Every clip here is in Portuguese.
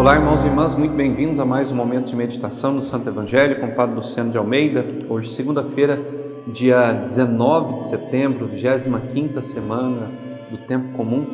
Olá, irmãos e irmãs, muito bem-vindos a mais um momento de meditação no Santo Evangelho com o Padre Luciano de Almeida. Hoje, segunda-feira, dia 19 de setembro, 25ª semana do Tempo Comum.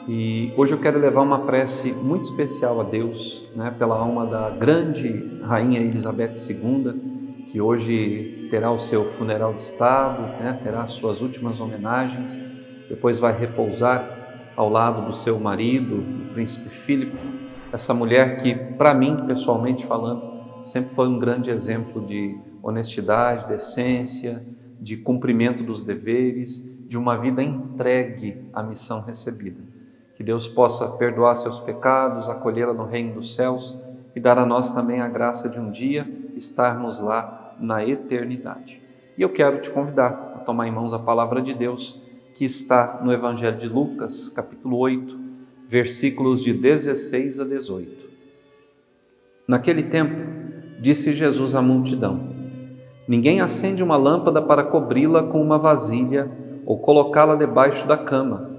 E hoje eu quero levar uma prece muito especial a Deus, pela alma da grande Rainha Elizabeth II, que hoje terá o seu funeral de Estado, terá as suas últimas homenagens, depois vai repousar ao lado do seu marido, o príncipe Philip. Essa mulher que, para mim, pessoalmente falando, sempre foi um grande exemplo de honestidade, decência, de cumprimento dos deveres, de uma vida entregue à missão recebida. Que Deus possa perdoar seus pecados, acolhê-la no reino dos céus e dar a nós também a graça de um dia estarmos lá na eternidade. E eu quero te convidar a tomar em mãos a palavra de Deus que está no Evangelho de Lucas, capítulo 8, versículos de 16 a 18. Naquele tempo, disse Jesus à multidão: ninguém acende uma lâmpada para cobri-la com uma vasilha ou colocá-la debaixo da cama.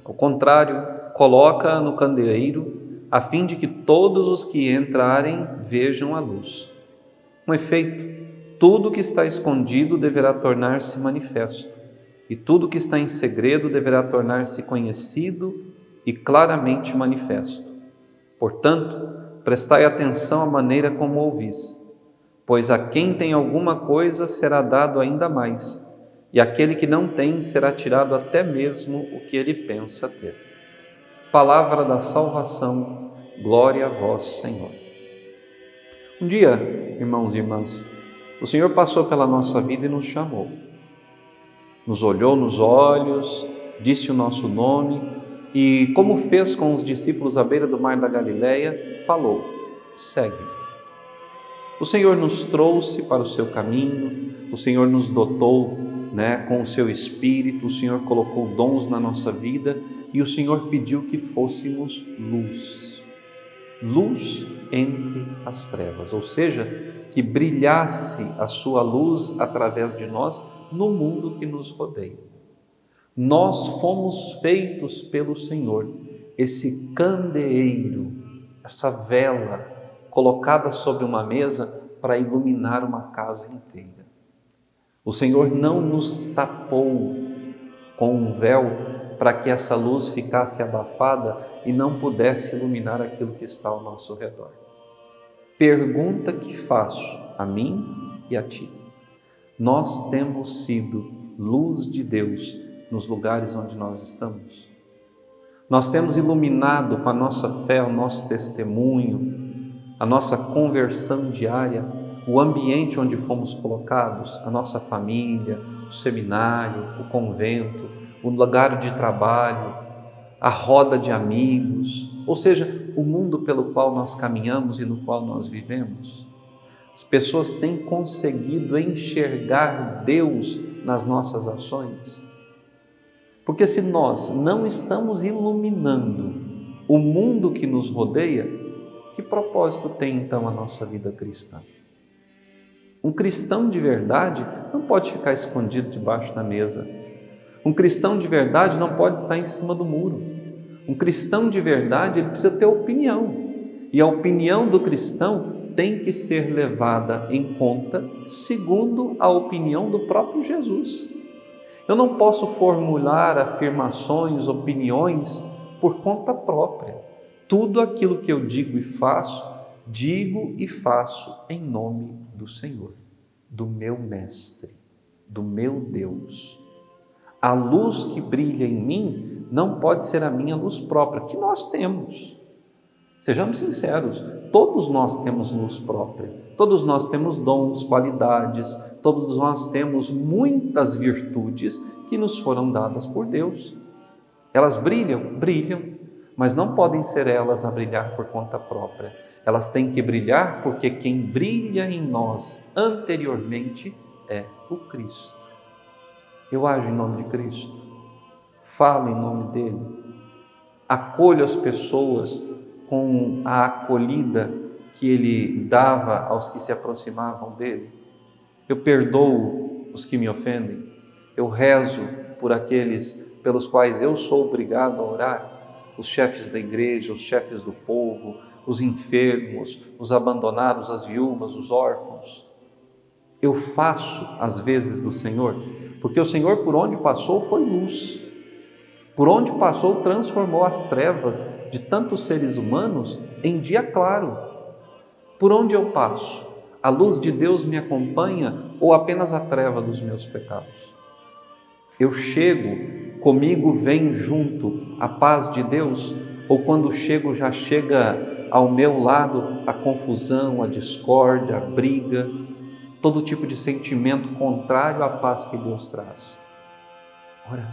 Ao contrário, coloca-a no candeeiro, a fim de que todos os que entrarem vejam a luz. Com efeito, tudo que está escondido deverá tornar-se manifesto, e tudo que está em segredo deverá tornar-se conhecido e claramente manifesto. Portanto, prestai atenção à maneira como ouvis, pois a quem tem alguma coisa será dado ainda mais, e aquele que não tem será tirado até mesmo o que ele pensa ter. Palavra da salvação, glória a vós, Senhor. Um dia, irmãos e irmãs, o Senhor passou pela nossa vida e nos chamou. Nos olhou nos olhos, disse o nosso nome e, como fez com os discípulos à beira do mar da Galileia, falou: segue-me. O Senhor nos trouxe para o seu caminho, o Senhor nos dotou com o seu Espírito, o Senhor colocou dons na nossa vida e o Senhor pediu que fôssemos luz. Luz entre as trevas, ou seja, que brilhasse a sua luz através de nós no mundo que nos rodeia. Nós fomos feitos pelo Senhor, esse candeeiro, essa vela colocada sobre uma mesa para iluminar uma casa inteira. O Senhor não nos tapou com um véu para que essa luz ficasse abafada e não pudesse iluminar aquilo que está ao nosso redor. Pergunta que faço a mim e a ti. Nós temos sido luz de Deus nos lugares onde nós estamos? Nós temos iluminado com a nossa fé, o nosso testemunho, a nossa conversão diária, o ambiente onde fomos colocados, a nossa família, o seminário, o convento, o lugar de trabalho, a roda de amigos, ou seja, o mundo pelo qual nós caminhamos e no qual nós vivemos. As pessoas têm conseguido enxergar Deus nas nossas ações? Porque se nós não estamos iluminando o mundo que nos rodeia, que propósito tem então a nossa vida cristã? Um cristão de verdade não pode ficar escondido debaixo da mesa. Um cristão de verdade não pode estar em cima do muro. Um cristão de verdade, ele precisa ter opinião. E a opinião do cristão tem que ser levada em conta segundo a opinião do próprio Jesus. Eu não posso formular afirmações, opiniões por conta própria. Tudo aquilo que eu digo e faço em nome do Senhor, do meu Mestre, do meu Deus. A luz que brilha em mim não pode ser a minha luz própria, que nós temos. Sejamos sinceros, todos nós temos luz própria, todos nós temos dons, qualidades, todos nós temos muitas virtudes que nos foram dadas por Deus. Elas brilham, mas não podem ser elas a brilhar por conta própria. Elas têm que brilhar porque quem brilha em nós anteriormente é o Cristo. Eu ajo em nome de Cristo, falo em nome dele, acolho as pessoas com a acolhida que ele dava aos que se aproximavam dele. Eu perdoo os que me ofendem, eu rezo por aqueles pelos quais eu sou obrigado a orar, os chefes da igreja, os chefes do povo, os enfermos, os abandonados, as viúvas, os órfãos. Eu faço as vezes do Senhor, porque o Senhor por onde passou foi luz. Por onde passou transformou as trevas de tantos seres humanos em dia claro. Por onde eu passo, a luz de Deus me acompanha ou apenas a treva dos meus pecados? Eu chego, comigo vem junto a paz de Deus, ou quando chego já chega ao meu lado a confusão, a discórdia, a briga, todo tipo de sentimento contrário à paz que Deus traz? Ora,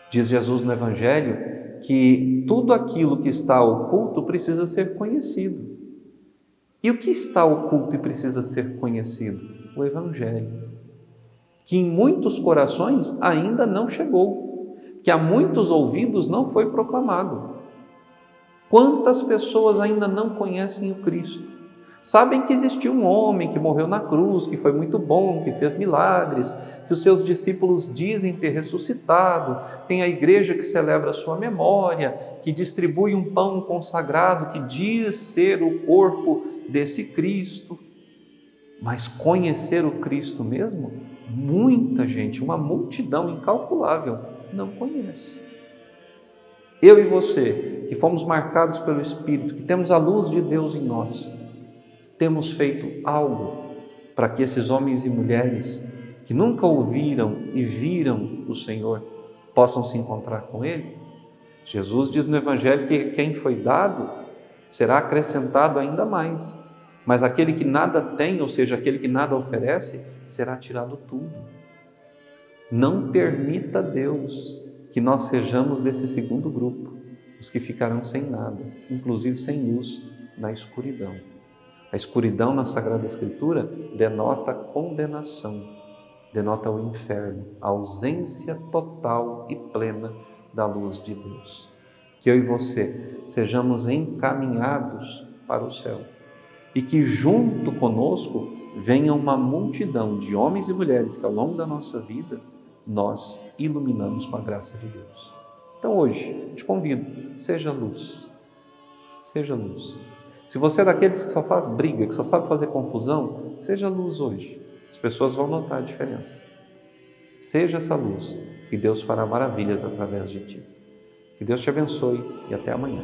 diz Jesus no Evangelho que tudo aquilo que está oculto precisa ser conhecido. E o que está oculto e precisa ser conhecido? O Evangelho, que em muitos corações ainda não chegou, que a muitos ouvidos não foi proclamado. Quantas pessoas ainda não conhecem o Cristo? Sabem que existiu um homem que morreu na cruz, que foi muito bom, que fez milagres, que os seus discípulos dizem ter ressuscitado, tem a igreja que celebra a sua memória, que distribui um pão consagrado, que diz ser o corpo desse Cristo. Mas conhecer o Cristo mesmo, muita gente, uma multidão incalculável, não conhece. Eu e você, que fomos marcados pelo Espírito, que temos a luz de Deus em nós, temos feito algo para que esses homens e mulheres que nunca ouviram e viram o Senhor possam se encontrar com Ele? Jesus diz no Evangelho que quem foi dado será acrescentado ainda mais, mas aquele que nada tem, ou seja, aquele que nada oferece, será tirado tudo. Não permita, Deus, que nós sejamos desse segundo grupo, os que ficarão sem nada, inclusive sem luz, na escuridão. A escuridão na Sagrada Escritura denota condenação, denota o inferno, a ausência total e plena da luz de Deus. Que eu e você sejamos encaminhados para o céu e que junto conosco venha uma multidão de homens e mulheres que ao longo da nossa vida nós iluminamos com a graça de Deus. Então hoje, te convido, seja luz, seja luz. Se você é daqueles que só faz briga, que só sabe fazer confusão, seja luz hoje. As pessoas vão notar a diferença. Seja essa luz e Deus fará maravilhas através de ti. Que Deus te abençoe e até amanhã.